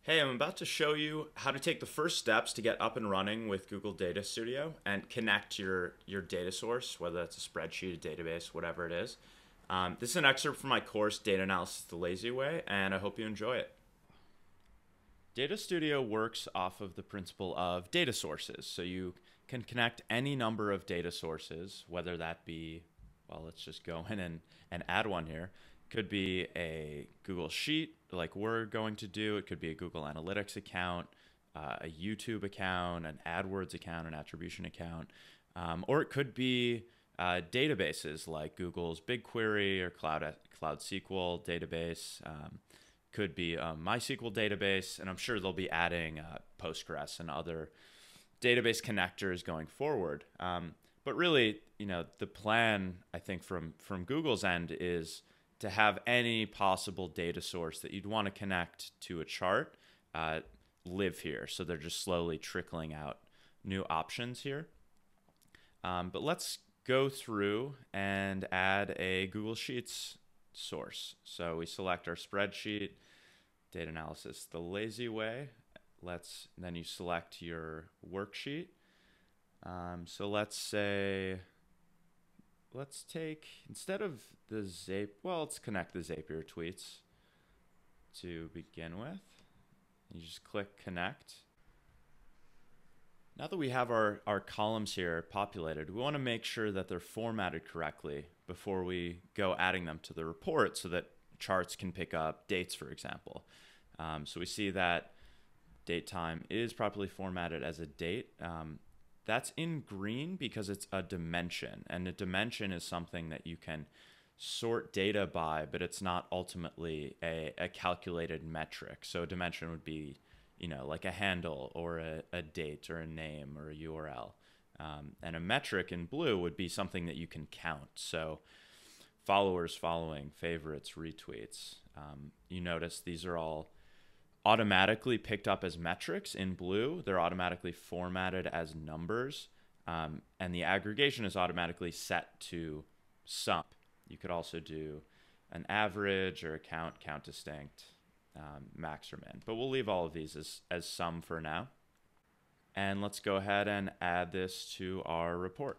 Hey, I'm about to show you how to take the first steps to get up and running with Google Data Studio and connect your data source, whether that's a spreadsheet, a database, whatever it is. This is an excerpt from my course, Data Analysis the Lazy Way, and I hope you enjoy it. Data Studio works off of the principle of data sources. So you can connect any number of data sources, whether that be, well, let's just go in and add one here. Could be a Google Sheet like we're going to do. It could be a Google Analytics account, a YouTube account, an Adwords account, an attribution account, or it could be databases like Google's BigQuery or Cloud SQL database. Could be a MySQL database, and I'm sure they'll be adding Postgres and other database connectors going forward. But really, the plan I think from Google's end is to have any possible data source that you'd want to connect to a chart live here. So they're just slowly trickling out new options here. But let's go through and add a Google Sheets source. So we select our spreadsheet, data analysis the lazy way. Then you select your worksheet. So let's take, instead of the let's connect the Zapier tweets to begin with. You just click connect. Now that we have our columns here populated, we want to make sure that they're formatted correctly before we go adding them to the report so that charts can pick up dates, for example. So we see that date time is properly formatted as a date. That's in green because it's a dimension, and a dimension is something that you can sort data by, but it's not ultimately a calculated metric. So a dimension would be, like a handle or a date or a name or a URL. And a metric in blue would be something that you can count. So followers following, favorites, retweets. You notice these are all automatically picked up as metrics in blue. They're automatically formatted as numbers, and the aggregation is automatically set to sum. You could also do an average or a count distinct, max or min, but we'll leave all of these as sum for now. And let's go ahead and add this to our report.